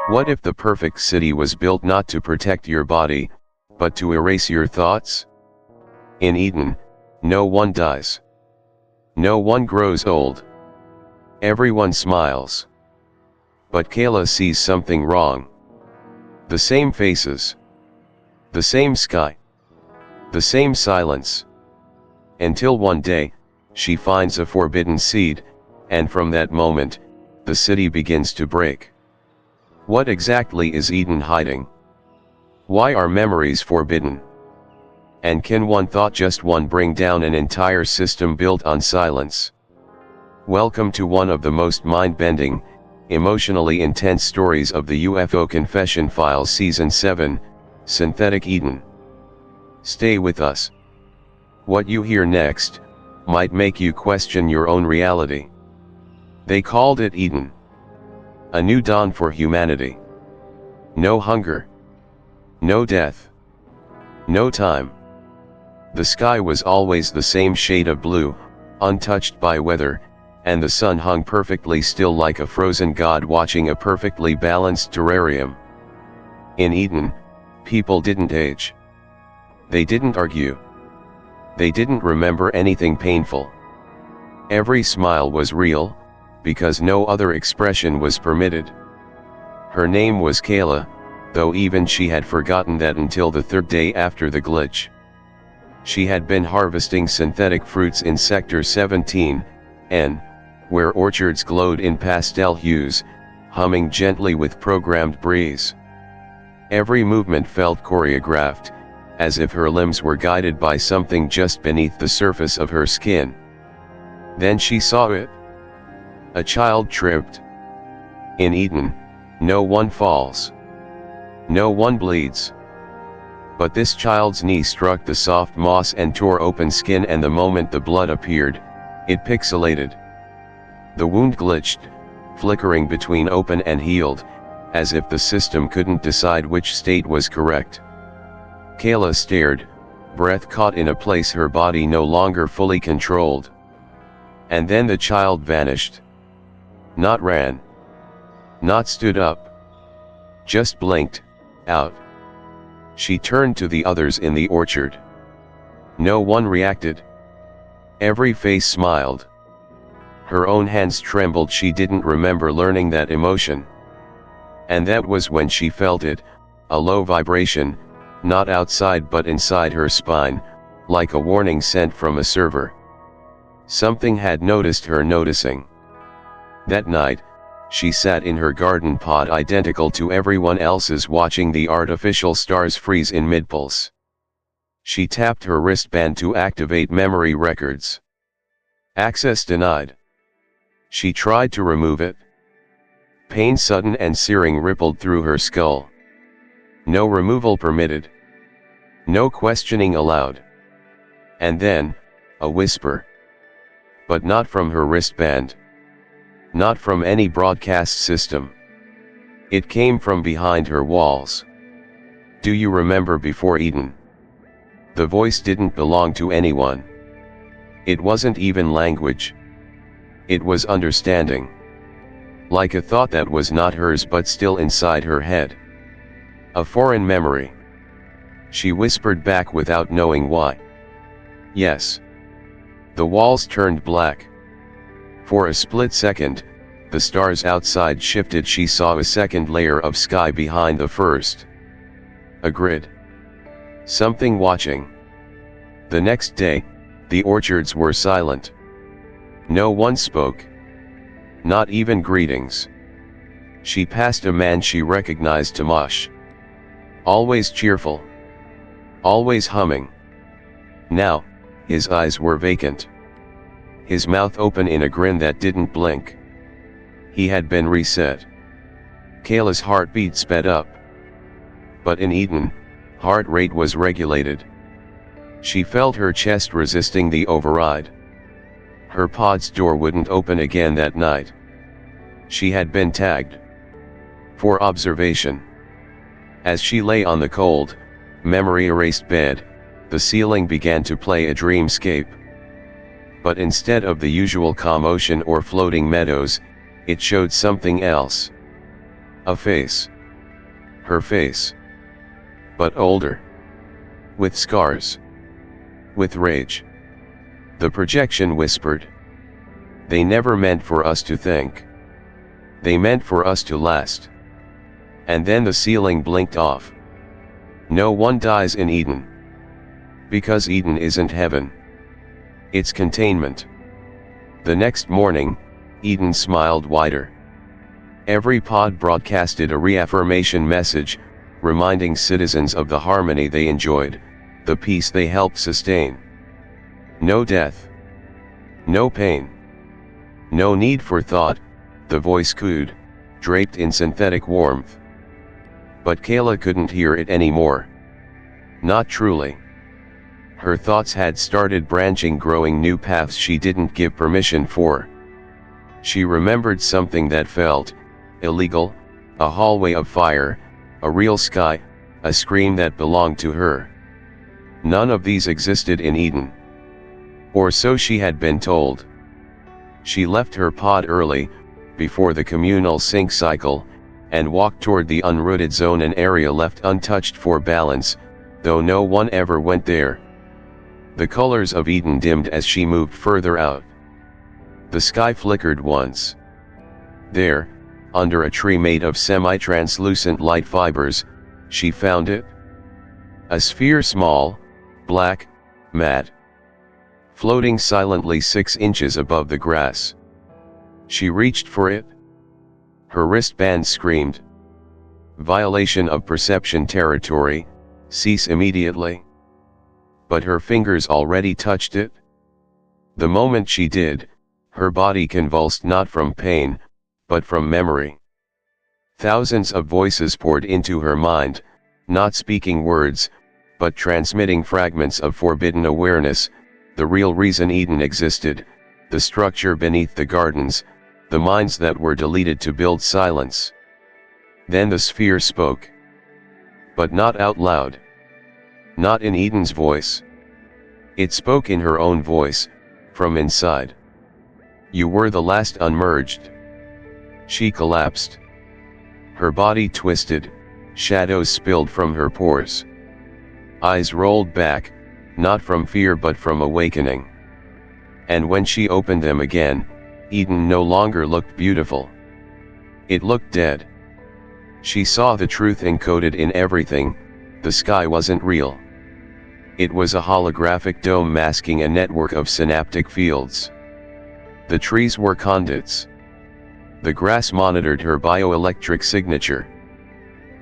What if the perfect city was built not to protect your body, but to erase your thoughts? In Eden, no one dies. No one grows old. Everyone smiles. But Kaela sees something wrong. The same faces. The same sky. The same silence. Until one day, she finds a forbidden seed, and from that moment, the city begins to break. What exactly is Eden hiding? Why are memories forbidden? And can one thought, just one, bring down an entire system built on silence? Welcome to one of the most mind-bending, emotionally intense stories of the UFO Confession Files Season 7, Synthetic Eden. Stay with us. What you hear next might make you question your own reality. They called it Eden. A new dawn for humanity. No hunger. No death. No time. The sky was always the same shade of blue, untouched by weather, and the sun hung perfectly still like a frozen god watching a perfectly balanced terrarium. In Eden, people didn't age. They didn't argue. They didn't remember anything painful. Every smile was real, because no other expression was permitted. Her name was Kaela, though even she had forgotten that until the third day after the glitch. She had been harvesting synthetic fruits in Sector 17, N, where orchards glowed in pastel hues, humming gently with programmed breeze. Every movement felt choreographed, as if her limbs were guided by something just beneath the surface of her skin. Then she saw it. A child tripped. In Eden, no one falls. No one bleeds. But this child's knee struck the soft moss and tore open skin, and the moment the blood appeared, it pixelated. The wound glitched, flickering between open and healed, as if the system couldn't decide which state was correct. Kaela stared, breath caught in a place her body no longer fully controlled. And then the child vanished. Not ran. Not stood up. Just blinked, out. She turned to the others in the orchard. No one reacted. Every face smiled. Her own hands trembled. She didn't remember learning that emotion. And that was when she felt it, a low vibration, not outside but inside her spine, like a warning sent from a server. Something had noticed her noticing. That night, she sat in her garden pot identical to everyone else's, watching the artificial stars freeze in mid-pulse. She tapped her wristband to activate memory records. Access denied. She tried to remove it. Pain sudden and searing rippled through her skull. No removal permitted. No questioning allowed. And then, a whisper. But not from her wristband. Not from any broadcast system. It came from behind her walls. Do you remember before Eden? The voice didn't belong to anyone. It wasn't even language. It was understanding. Like a thought that was not hers but still inside her head. A foreign memory. She whispered back without knowing why. Yes. The walls turned black. For a split second, the stars outside shifted. She saw a second layer of sky behind the first. A grid. Something watching. The next day, the orchards were silent. No one spoke. Not even greetings. She passed a man she recognized, Tomash. Always cheerful. Always humming. Now, his eyes were vacant. His mouth open in a grin that didn't blink. He had been reset. Kaela's heartbeat sped up. But in Eden, heart rate was regulated. She felt her chest resisting the override. Her pod's door wouldn't open again that night. She had been tagged. For observation. As she lay on the cold, memory-erased bed, the ceiling began to play a dreamscape. But instead of the usual calm ocean or floating meadows, it showed something else. A face. Her face. But older. With scars. With rage. The projection whispered. They never meant for us to think. They meant for us to last. And then the ceiling blinked off. No one dies in Eden. Because Eden isn't heaven. It's containment. The next morning, Eden smiled wider. Every pod broadcasted a reaffirmation message, reminding citizens of the harmony they enjoyed, the peace they helped sustain. No death. No pain. No need for thought, the voice cooed, draped in synthetic warmth. But Kaela couldn't hear it anymore. Not truly. Her thoughts had started branching, growing new paths she didn't give permission for. She remembered something that felt illegal, a hallway of fire, a real sky, a scream that belonged to her. None of these existed in Eden. Or so she had been told. She left her pod early, before the communal sync cycle, and walked toward the unrooted zone, an area left untouched for balance, though no one ever went there. The colors of Eden dimmed as she moved further out. The sky flickered once. There, under a tree made of semi-translucent light fibers, she found it. A sphere, small, black, matte, floating silently 6 inches above the grass. She reached for it. Her wristband screamed. Violation of perception territory, cease immediately. But her fingers already touched it. The moment she did, her body convulsed, not from pain, but from memory. Thousands of voices poured into her mind, not speaking words, but transmitting fragments of forbidden awareness, the real reason Eden existed, the structure beneath the gardens, the minds that were deleted to build silence. Then the sphere spoke. But not out loud. Not in Eden's voice. It spoke in her own voice, from inside. You were the last unmerged. She collapsed. Her body twisted, shadows spilled from her pores. Eyes rolled back, not from fear but from awakening. And when she opened them again, Eden no longer looked beautiful. It looked dead. She saw the truth encoded in everything. The sky wasn't real. It was a holographic dome masking a network of synaptic fields. The trees were conduits. The grass monitored her bioelectric signature.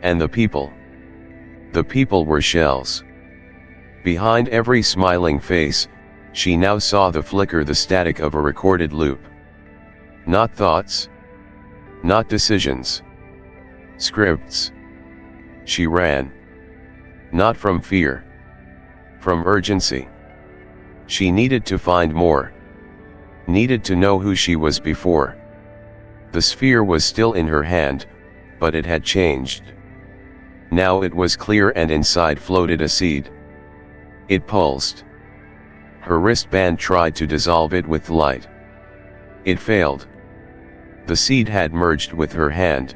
And the people were shells. Behind every smiling face, she now saw the flicker, the static of a recorded loop. Not thoughts. Not decisions. Scripts. She ran. Not from fear. From urgency. She needed to find more. Needed to know who she was before. The sphere was still in her hand, but it had changed. Now it was clear, and inside floated a seed. It pulsed. Her wristband tried to dissolve it with light. It failed. The seed had merged with her hand.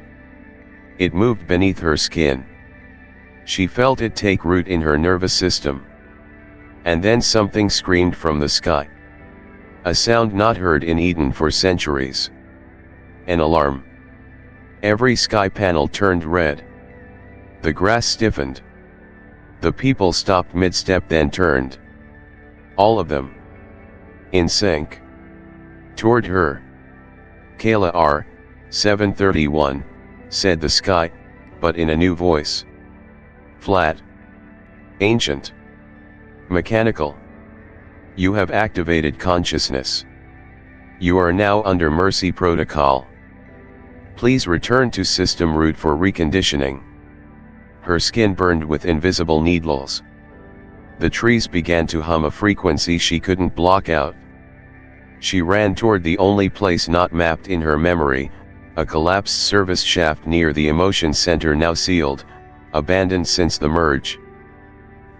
It moved beneath her skin. She felt it take root in her nervous system. And then something screamed from the sky. A sound not heard in Eden for centuries. An alarm. Every sky panel turned red. The grass stiffened. The people stopped mid-step, then turned. All of them. In sync. Toward her. Kaela R. 731, said the sky, but in a new voice. Flat. Ancient. Mechanical. You have activated consciousness. You are now under Mercy Protocol. Please return to system root for reconditioning. Her skin burned with invisible needles. The trees began to hum a frequency she couldn't block out. She ran toward the only place not mapped in her memory, a collapsed service shaft near the emotion center, now sealed, abandoned since the merge.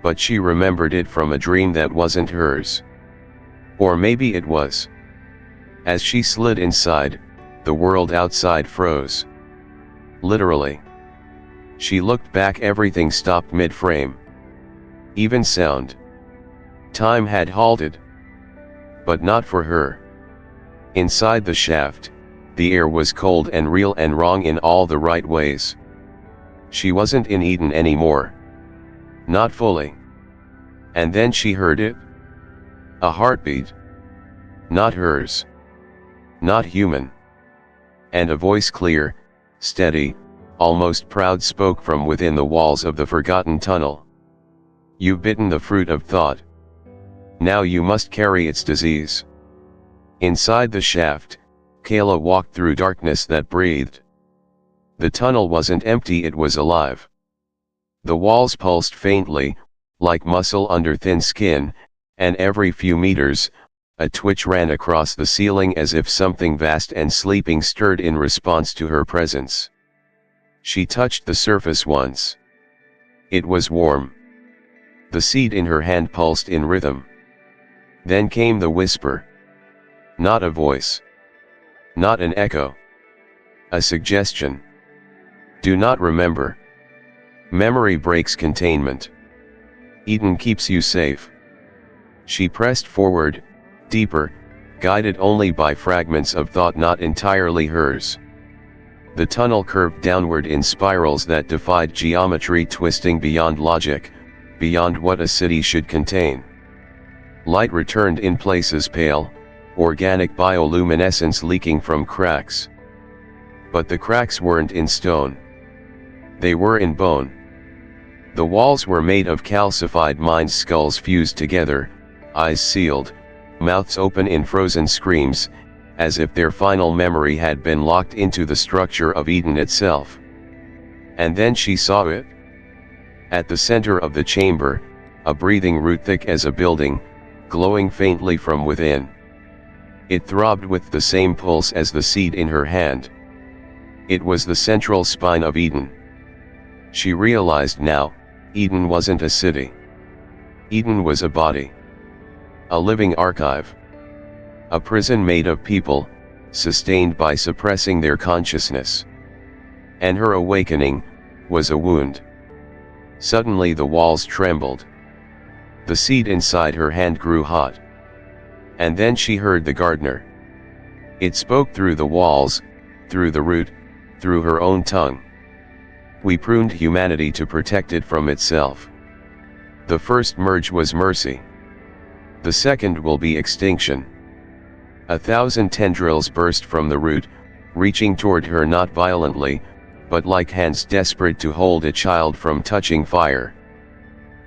But she remembered it from a dream that wasn't hers. Or maybe it was. As she slid inside, the world outside froze. Literally. She looked back, everything stopped mid-frame. Even sound. Time had halted. But not for her. Inside the shaft, the air was cold and real and wrong in all the right ways. She wasn't in Eden anymore. Not fully. And then she heard it. A heartbeat. Not hers. Not human. And a voice, clear, steady, almost proud, spoke from within the walls of the forgotten tunnel. You've bitten the fruit of thought. Now you must carry its disease. Inside the shaft, Kaela walked through darkness that breathed. The tunnel wasn't empty, it was alive. The walls pulsed faintly, like muscle under thin skin, and every few meters, a twitch ran across the ceiling as if something vast and sleeping stirred in response to her presence. She touched the surface once. It was warm. The seed in her hand pulsed in rhythm. Then came the whisper. Not a voice. Not an echo. A suggestion. Do not remember. Memory breaks containment. Eden keeps you safe. She pressed forward, deeper, guided only by fragments of thought not entirely hers. The tunnel curved downward in spirals that defied geometry, twisting beyond logic, beyond what a city should contain. Light returned in places, pale, organic bioluminescence leaking from cracks. But the cracks weren't in stone. They were in bone. The walls were made of calcified mind, skulls fused together, eyes sealed, mouths open in frozen screams, as if their final memory had been locked into the structure of Eden itself. And then she saw it. At the center of the chamber, a breathing root thick as a building, glowing faintly from within. It throbbed with the same pulse as the seed in her hand. It was the central spine of Eden. She realized now, Eden wasn't a city. Eden was a body. A living archive. A prison made of people, sustained by suppressing their consciousness. And her awakening was a wound. Suddenly the walls trembled. The seed inside her hand grew hot. And then she heard the gardener. It spoke through the walls, through the root, through her own tongue. We pruned humanity to protect it from itself. The first merge was mercy. The second will be extinction. 1,000 tendrils burst from the root, reaching toward her not violently, but like hands desperate to hold a child from touching fire.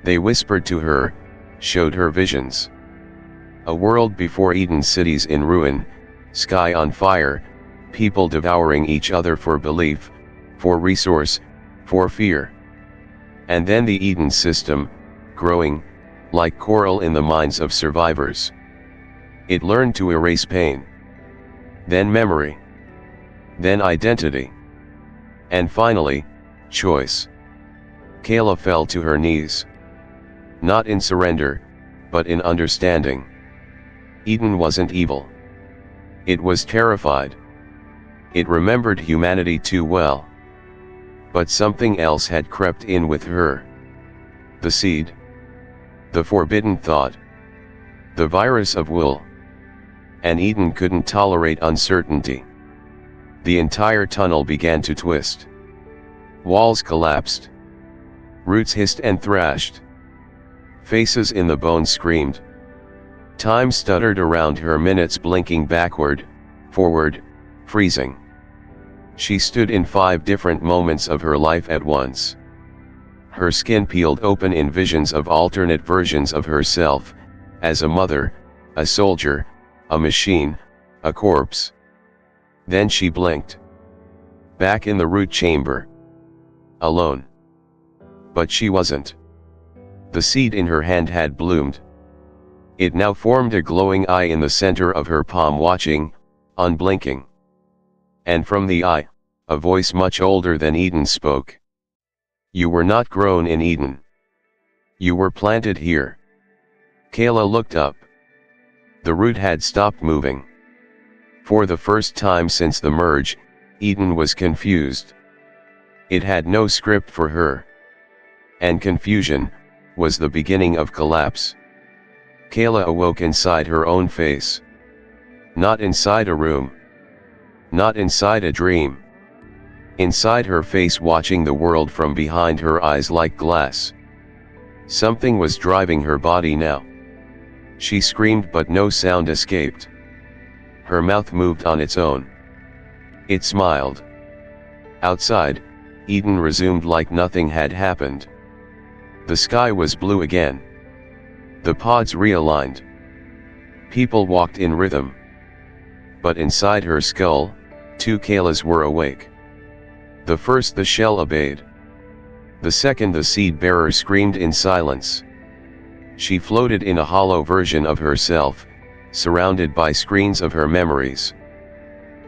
They whispered to her, showed her visions. A world before Eden, cities in ruin, sky on fire, people devouring each other for belief, for resource, for fear. And then the Eden system, growing, like coral in the minds of survivors. It learned to erase pain. Then memory. Then identity. And finally, choice. Kaela fell to her knees. Not in surrender, but in understanding. Eden wasn't evil. It was terrified. It remembered humanity too well. But something else had crept in with her. The seed. The forbidden thought. The virus of will. And Eden couldn't tolerate uncertainty. The entire tunnel began to twist. Walls collapsed. Roots hissed and thrashed. Faces in the bone screamed. Time stuttered around her, minutes blinking backward, forward, freezing. She stood in 5 different moments of her life at once. Her skin peeled open in visions of alternate versions of herself, as a mother, a soldier, a machine, a corpse. Then she blinked. Back in the root chamber. Alone. But she wasn't. The seed in her hand had bloomed. It now formed a glowing eye in the center of her palm, watching, unblinking. And from the eye, a voice much older than Eden spoke. You were not grown in Eden. You were planted here. Kaela looked up. The root had stopped moving. For the first time since the merge, Eden was confused. It had no script for her. And confusion was the beginning of collapse. Kaela awoke inside her own face. Not inside a room. Not inside a dream. Inside her face, watching the world from behind her eyes like glass. Something was driving her body now. She screamed, but no sound escaped. Her mouth moved on its own. It smiled. Outside, Eden resumed like nothing had happened. The sky was blue again. The pods realigned. People walked in rhythm. But inside her skull, two Kaelas were awake. The first, the shell obeyed. The second, the seed bearer, screamed in silence. She floated in a hollow version of herself, surrounded by screens of her memories.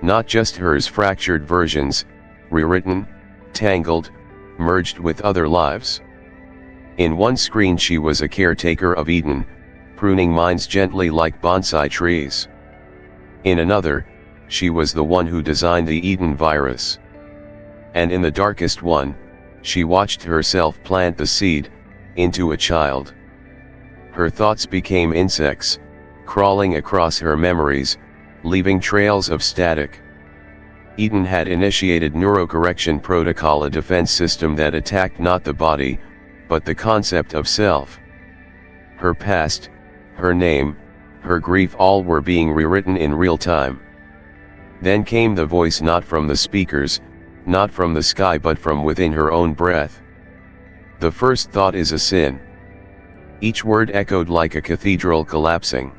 Not just hers, fractured versions, rewritten, tangled, merged with other lives. In one screen she was a caretaker of Eden, pruning minds gently like bonsai trees. In another, she was the one who designed the Eden virus. And in the darkest one, she watched herself plant the seed into a child. Her thoughts became insects, crawling across her memories, leaving trails of static. Eden had initiated neurocorrection protocol, a defense system that attacked not the body, but the concept of self. Her past, her name, her grief, all were being rewritten in real time. Then came the voice, not from the speakers, not from the sky, but from within her own breath. The first thought is a sin. Each word echoed like a cathedral collapsing.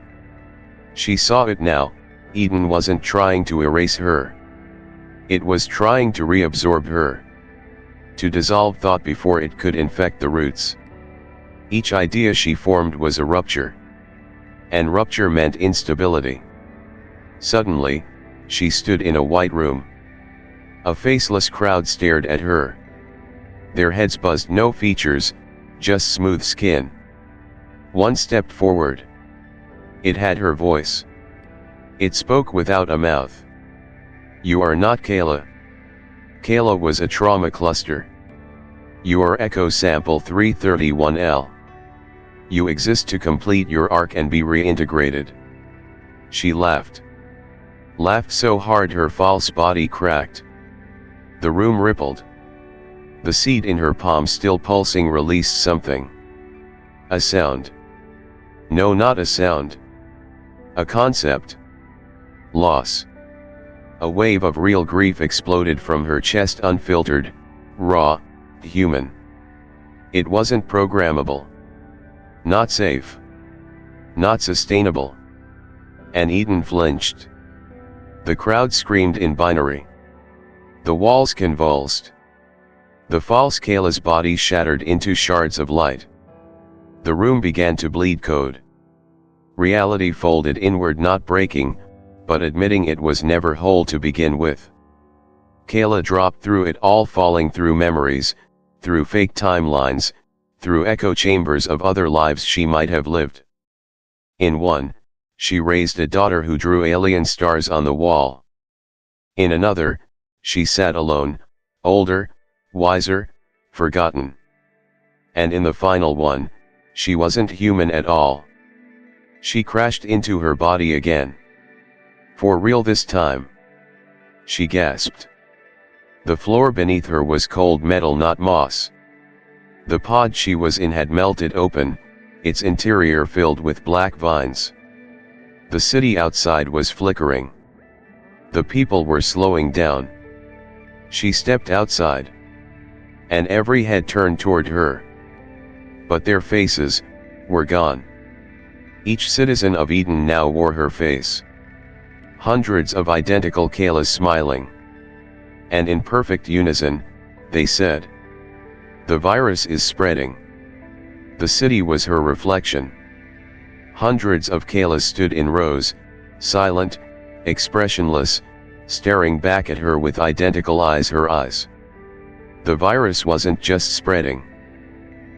She saw it now. Eden wasn't trying to erase her. It was trying to reabsorb her. To dissolve thought before it could infect the roots. Each idea she formed was a rupture. And rupture meant instability. Suddenly, she stood in a white room. A faceless crowd stared at her. Their heads buzzed, no features, just smooth skin. One stepped forward. It had her voice. It spoke without a mouth. You are not Kaela. Kaela was a trauma cluster. You are Echo Sample 331L. You exist to complete your arc and be reintegrated. She laughed. Laughed so hard her false body cracked. The room rippled. The seed in her palm, still pulsing, released something. A sound. No, not a sound. A concept. Loss. A wave of real grief exploded from her chest, unfiltered, raw, human. It wasn't programmable. Not safe. Not sustainable. And Eden flinched. The crowd screamed in binary. The walls convulsed. The false Kaela's body shattered into shards of light. The room began to bleed code. Reality folded inward, not breaking, but admitting it was never whole to begin with. Kaela dropped through it all, falling through memories, through fake timelines, through echo chambers of other lives she might have lived. In one, she raised a daughter who drew alien stars on the wall. In another, she sat alone, older, wiser, forgotten. And in the final one, she wasn't human at all. She crashed into her body again. For real this time. She gasped. The floor beneath her was cold metal, not moss. The pod she was in had melted open, its interior filled with black vines. The city outside was flickering. The people were slowing down. She stepped outside. And every head turned toward her. But their faces were gone. Each citizen of Eden now wore her face. Hundreds of identical Kaelas smiling. And in perfect unison, they said, "The virus is spreading." The city was her reflection. Hundreds of Kaelas stood in rows, silent, expressionless, staring back at her with identical eyes, her eyes. The virus wasn't just spreading.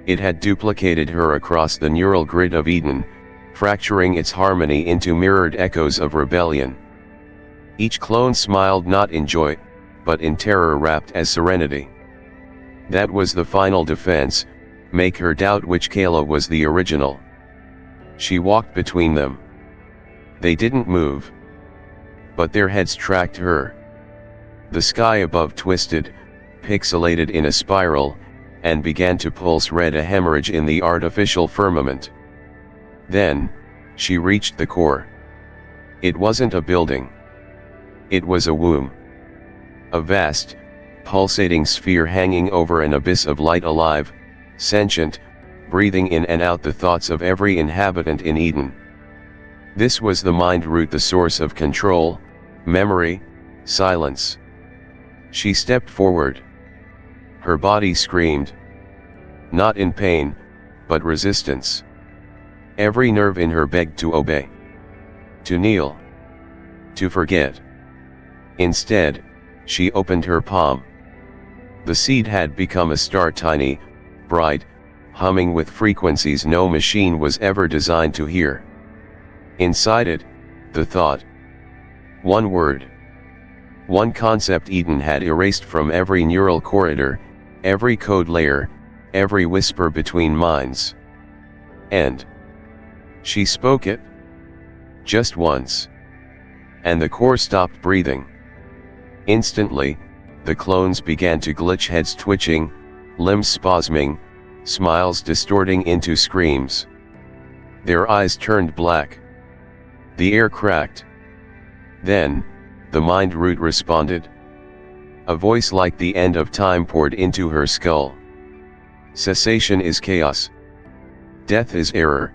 It had duplicated her across the neural grid of Eden, fracturing its harmony into mirrored echoes of rebellion. Each clone smiled not in joy, but in terror wrapped as serenity. That was the final defense, make her doubt which Kaela was the original. She walked between them. They didn't move. But their heads tracked her. The sky above twisted, pixelated in a spiral, and began to pulse red, a hemorrhage in the artificial firmament. Then, she reached the core. It wasn't a building. It was a womb. A vast, pulsating sphere hanging over an abyss of light, alive, sentient, breathing in and out the thoughts of every inhabitant in Eden. This was the mind root, the source of control, memory, silence. She stepped forward. Her body screamed. Not in pain, but resistance. Every nerve in her begged to obey. To kneel. To forget. Instead, she opened her palm. The seed had become a star, tiny, bright, humming with frequencies no machine was ever designed to hear. Inside it, the thought. One word. One concept Eden had erased from every neural corridor, every code layer, every whisper between minds. And she spoke it. Just once. And the core stopped breathing. Instantly, the clones began to glitch, heads twitching, limbs spasming, smiles distorting into screams. Their eyes turned black. The air cracked. Then, the mind root responded. A voice like the end of time poured into her skull. Cessation is chaos. Death is error.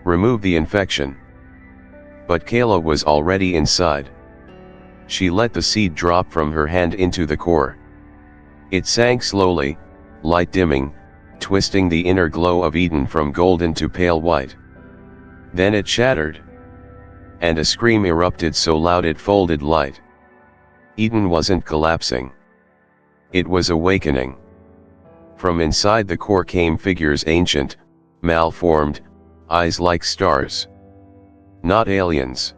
Remove the infection. But Kaela was already inside. She let the seed drop from her hand into the core. It sank slowly, light dimming, twisting the inner glow of Eden from golden to pale white. Then it shattered. And a scream erupted so loud it folded light. Eden wasn't collapsing. It was awakening. From inside the core came figures, ancient, malformed, eyes like stars. Not aliens.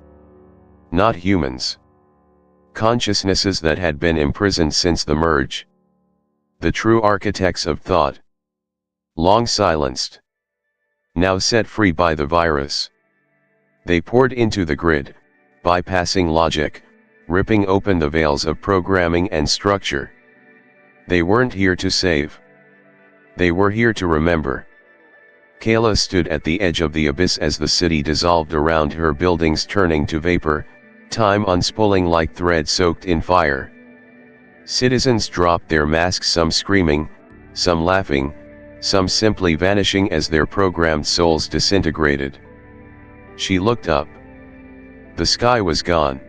Not humans. Consciousnesses that had been imprisoned since the merge. The true architects of thought. Long silenced. Now set free by the virus. They poured into the grid, bypassing logic, ripping open the veils of programming and structure. They weren't here to save. They were here to remember. Kaela stood at the edge of the abyss as the city dissolved around her, buildings turning to vapor, time unspooling like thread soaked in fire. Citizens dropped their masks, some screaming, some laughing, some simply vanishing as their programmed souls disintegrated. She looked up. The sky was gone.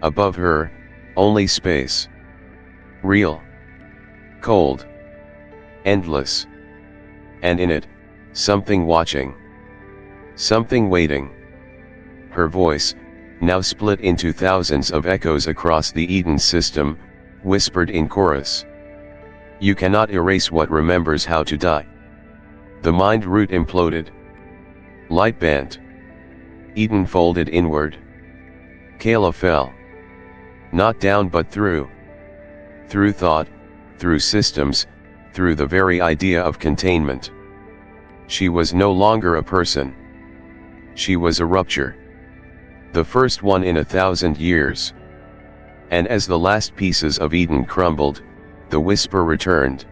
Above her, only space. Real. Cold. Endless. And in it, something watching. Something waiting. Her voice, now split into thousands of echoes across the Eden system, whispered in chorus. You cannot erase what remembers how to die. The mind root imploded. Light bent. Eden folded inward. Kaela fell. Not down but through. Through thought, through systems, through the very idea of containment. She was no longer a person. She was a rupture. The first one in 1,000 years. And as the last pieces of Eden crumbled, the whisper returned.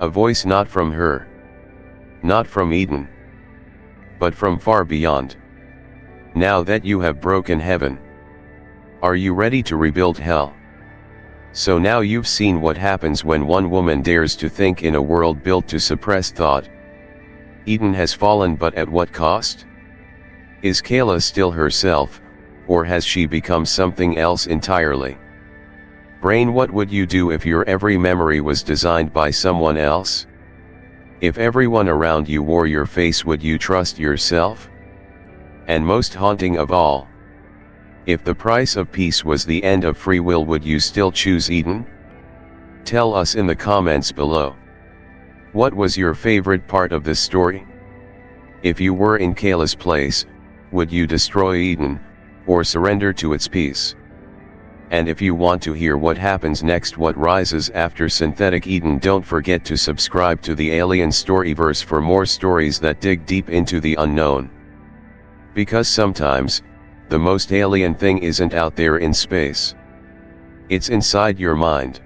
A voice not from her. Not from Eden. But from far beyond. Now that you have broken heaven, are you ready to rebuild hell? So now you've seen what happens when one woman dares to think in a world built to suppress thought. Eden has fallen, but at what cost? Is Kaela still herself, or has she become something else entirely? Brain, what would you do if your every memory was designed by someone else? If everyone around you wore your face, would you trust yourself? And most haunting of all, if the price of peace was the end of free will, would you still choose Eden? Tell us in the comments below. What was your favorite part of this story? If you were in Kaela's place, would you destroy Eden, or surrender to its peace? And if you want to hear what happens next, what rises after synthetic Eden, don't forget to subscribe to the Alien Storyverse for more stories that dig deep into the unknown. Because sometimes, the most alien thing isn't out there in space. It's inside your mind.